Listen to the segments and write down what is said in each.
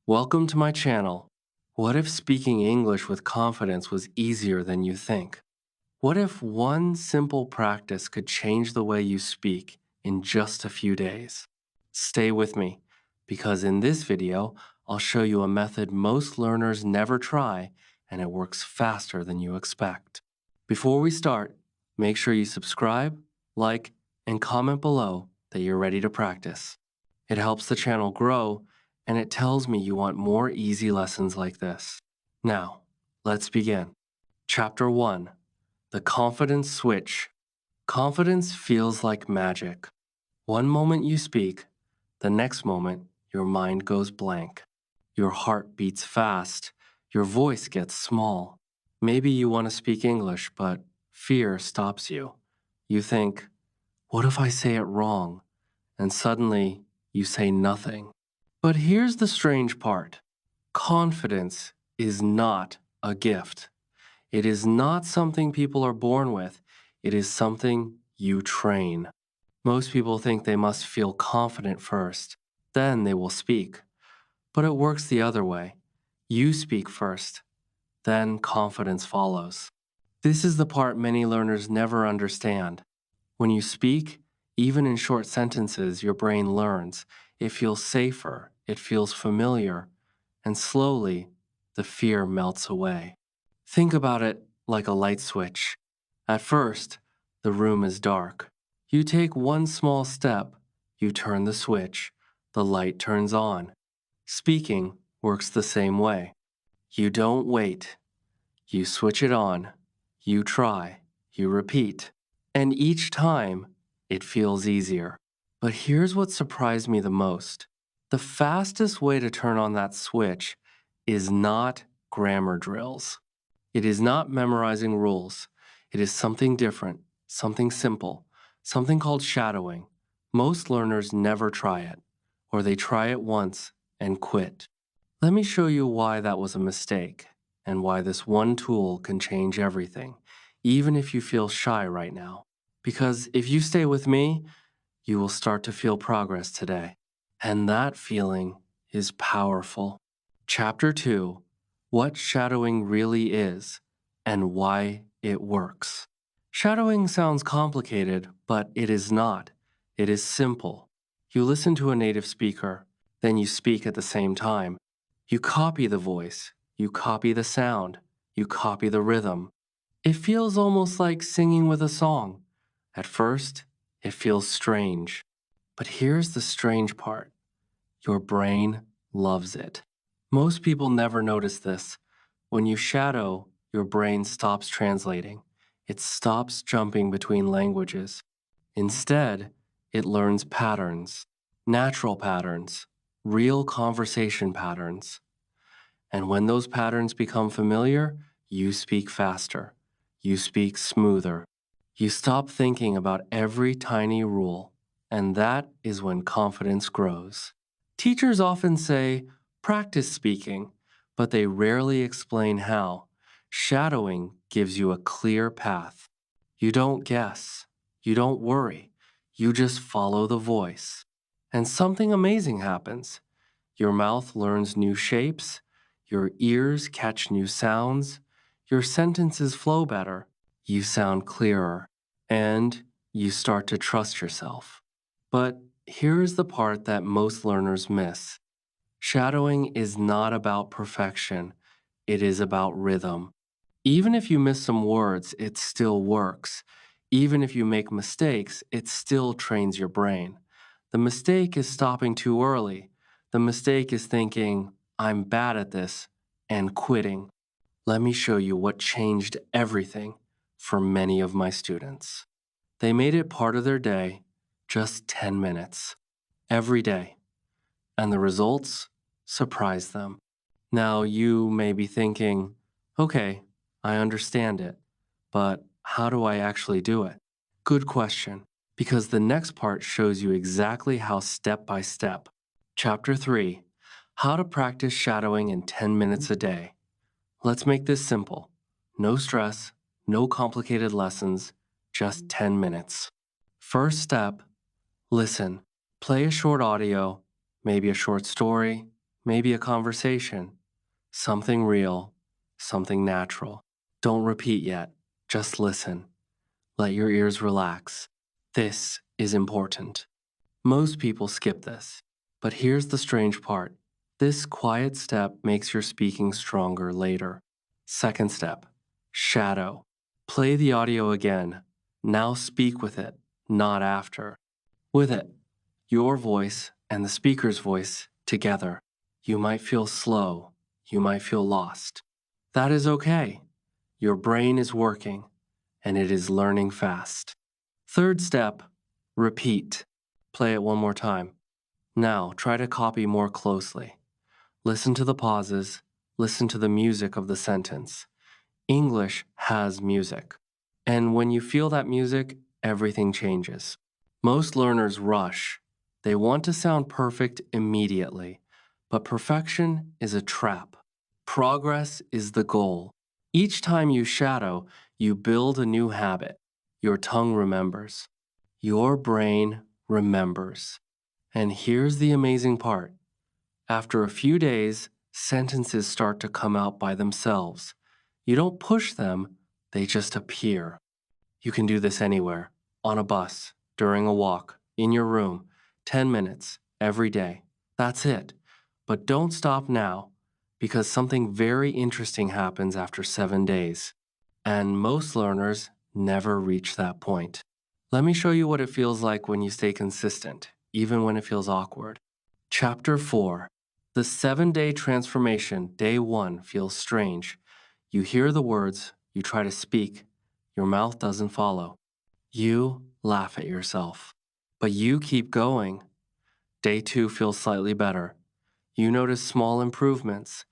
Welcome to my channel. What if speaking English with confidence was easier than you think? What if one simple practice could change the way you speak in just a few days? Stay with me, because in this video, I'll show you a method most learners never try, and it works faster than you expect. Before we start, make sure you subscribe, like, and comment below that you're ready to practice. It helps the channel grow, and it tells me you want more easy lessons like this. Now, let's begin. Chapter 1. The Confidence Switch. Confidence feels like magic. One moment you speak, the next moment your mind goes blank. Your heart beats fast, your voice gets small. Maybe you want to speak English, but fear stops you. You think, what if I say it wrong? And suddenly, you say nothing. But here's the strange part. Confidence is not a gift. It is not something people are born with. It is something you train. Most people think they must feel confident first, then they will speak. But it works the other way. You speak first, then confidence follows. This is the part many learners never understand. When you speak, even in short sentences, your brain learns. It feels safer, it feels familiar, and slowly, the fear melts away. Think about it like a light switch. At first, the room is dark. You take one small step, you turn the switch, the light turns on. Speaking works the same way. You don't wait. You switch it on. You try. You repeat. And each time, it feels easier. But here's what surprised me the most. The fastest way to turn on that switch is not grammar drills. It is not memorizing rules. It is something different, something simple, something called shadowing. Most learners never try it, or they try it once and quit. Let me show you why that was a mistake, and why this one tool can change everything, even if you feel shy right now. Because if you stay with me, you will start to feel progress today. And that feeling is powerful. Chapter 2. What shadowing really is, and why it works. Shadowing sounds complicated, but it is not. It is simple. You listen to a native speaker, then you speak at the same time. You copy the voice, you copy the sound, you copy the rhythm. It feels almost like singing with a song. At first, it feels strange. But here's the strange part. Your brain loves it. Most people never notice this. When you shadow, your brain stops translating. It stops jumping between languages. Instead, it learns patterns, natural patterns, real conversation patterns. And when those patterns become familiar, you speak faster. You speak smoother. You stop thinking about every tiny rule. And that is when confidence grows. Teachers often say, practice speaking, but they rarely explain how. Shadowing gives you a clear path. You don't guess. You don't worry. You just follow the voice. And something amazing happens. Your mouth learns new shapes. Your ears catch new sounds. Your sentences flow better. You sound clearer. And you start to trust yourself. But here is the part that most learners miss. Shadowing is not about perfection. It is about rhythm. Even if you miss some words, it still works. Even if you make mistakes, it still trains your brain. The mistake is stopping too early. The mistake is thinking, I'm bad at this, and quitting. Let me show you what changed everything for many of my students. They made it part of their day, just 10 minutes, every day. And the results surprised them. Now you may be thinking, okay, I understand it, but how do I actually do it? Good question, because the next part shows you exactly how step by step. Chapter 3, How to Practice Shadowing in 10 Minutes a Day. Let's make this simple. No stress, no complicated lessons, just 10 minutes. First step, listen. Play a short audio, maybe a short story, maybe a conversation, something real, something natural. Don't repeat yet, just listen. Let your ears relax. This is important. Most people skip this. But here's the strange part. This quiet step makes your speaking stronger later. Second step, shadow. Play the audio again. Now speak with it, not after. With it, your voice and the speaker's voice together. You might feel slow. You might feel lost. That is okay. Your brain is working, and it is learning fast. Third step, repeat. Play it one more time. Now, try to copy more closely. Listen to the pauses. Listen to the music of the sentence. English has music. And when you feel that music, everything changes. Most learners rush. They want to sound perfect immediately. But perfection is a trap. Progress is the goal. Each time you shadow, you build a new habit. Your tongue remembers. Your brain remembers. And here's the amazing part. After a few days, sentences start to come out by themselves. You don't push them, they just appear. You can do this anywhere, on a bus, during a walk, in your room, 10 minutes, every day. That's it. But don't stop now, because something very interesting happens after 7 days. And most learners never reach that point. Let me show you what it feels like when you stay consistent, even when it feels awkward. Chapter 4. The 7-day transformation, day 1, feels strange. You hear the words, you try to speak, your mouth doesn't follow. You laugh at yourself. But you keep going. Day 2 feels slightly better. You notice small improvements.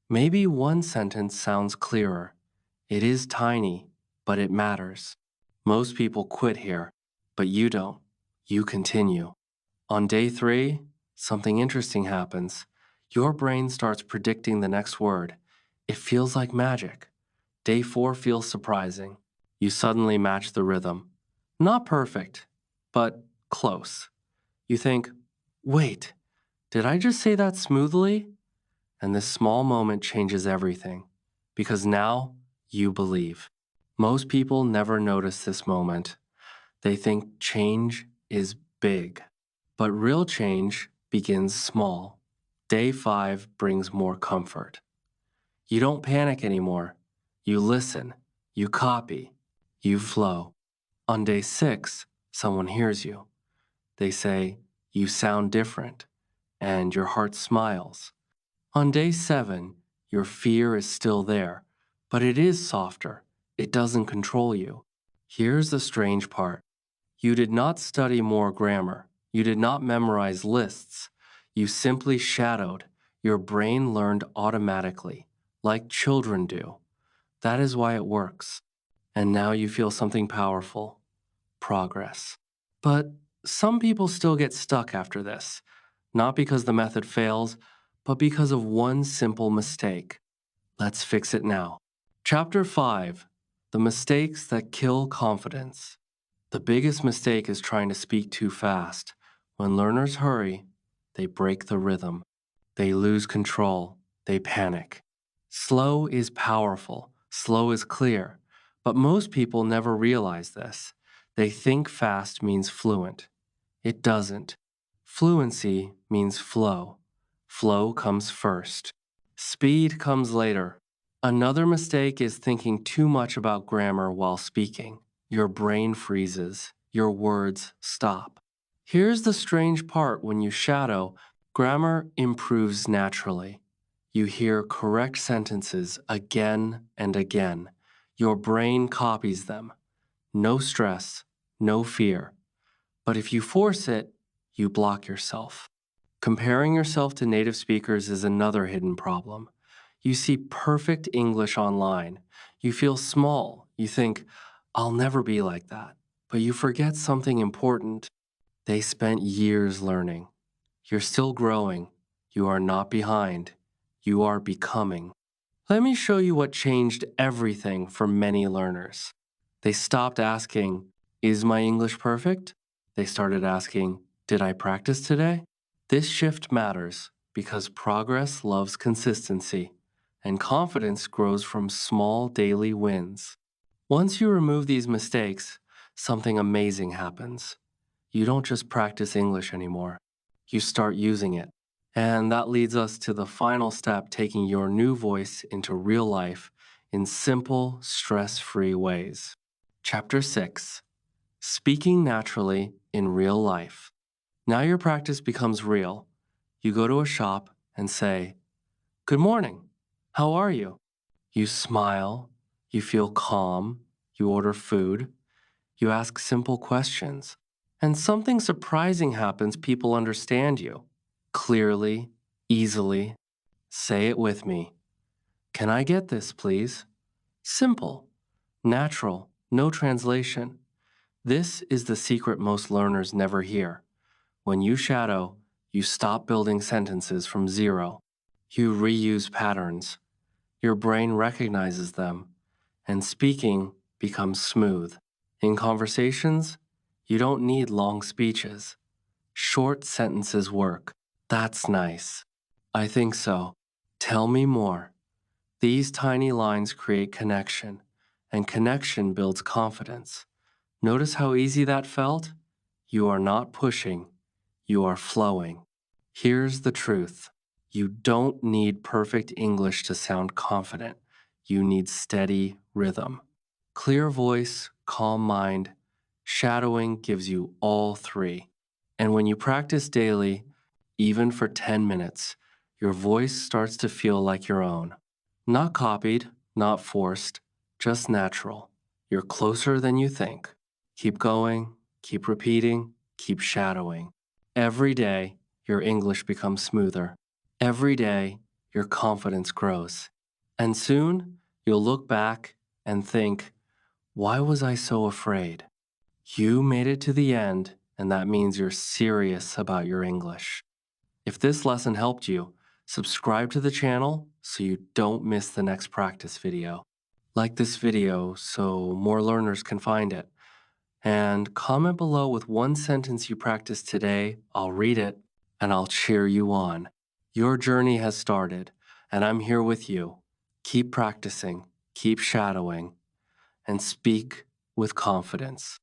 Maybe one sentence sounds clearer. It is tiny, but it matters. Most people quit here, but you don't. You continue. On day 3, something interesting happens. Your brain starts predicting the next word. It feels like magic. Day 4 feels surprising. You suddenly match the rhythm. Not perfect, but close. You think, wait, did I just say that smoothly? And this small moment changes everything. Because now you believe. Most people never notice this moment. They think change is big. But real change begins small. Day 5 brings more comfort. You don't panic anymore. You listen. You copy. You flow. On day 6, someone hears you. They say, you sound different, and your heart smiles. On day 7, your fear is still there, but it is softer. It doesn't control you. Here's the strange part. You did not study more grammar. You did not memorize lists. You simply shadowed. Your brain learned automatically, like children do. That is why it works. And now you feel something powerful. Progress. But some people still get stuck after this, not because the method fails, but because of one simple mistake. Let's fix it now. Chapter 5. The mistakes that kill confidence. The biggest mistake is trying to speak too fast. When learners hurry, they break the rhythm. They lose control. They panic. Slow is powerful. Slow is clear. But most people never realize this. They think fast means fluent. It doesn't. Fluency means flow. Flow comes first. Speed comes later. Another mistake is thinking too much about grammar while speaking. Your brain freezes. Your words stop. Here's the strange part when you shadow, grammar improves naturally. You hear correct sentences again and again. Your brain copies them. No stress, no fear. But if you force it, you block yourself. Comparing yourself to native speakers is another hidden problem. You see perfect English online. You feel small. You think, I'll never be like that. But you forget something important. They spent years learning. You're still growing. You are not behind. You are becoming. Let me show you what changed everything for many learners. They stopped asking, is my English perfect? They started asking, did I practice today? This shift matters. because progress loves consistency, and confidence grows from small daily wins. Once you remove these mistakes, something amazing happens. You don't just practice English anymore, you start using it. And that leads us to the final step, taking your new voice into real life in simple, stress free ways. Chapter 6: Speaking Naturally in Real Life. Now your practice becomes real. You go to a shop and say, "Good morning. How are you?" You smile, you feel calm, you order food, you ask simple questions, and something surprising happens. People understand you clearly, easily. Say it with me. "Can I get this, please?" Simple, natural, no translation. This is the secret most learners never hear. When you shadow, you stop building sentences from zero. You reuse patterns. Your brain recognizes them, and speaking becomes smooth. In conversations, you don't need long speeches. Short sentences work. That's nice. I think so. Tell me more. These tiny lines create connection, and connection builds confidence. Notice how easy that felt? You are not pushing, you are flowing. Here's the truth: you don't need perfect English to sound confident. You need steady rhythm. Clear voice, calm mind, shadowing gives you all three. And when you practice daily, even for 10 minutes, your voice starts to feel like your own. Not copied, not forced, just natural. You're closer than you think. Keep going, keep repeating, keep shadowing. Every day, your English becomes smoother. Every day, your confidence grows. And soon, you'll look back and think, why was I so afraid? You made it to the end, and that means you're serious about your English. If this lesson helped you, subscribe to the channel so you don't miss the next practice video. Like this video so more learners can find it. And comment below with one sentence you practiced today. I'll read it and I'll cheer you on. Your journey has started, and I'm here with you. Keep practicing, keep shadowing, and speak with confidence.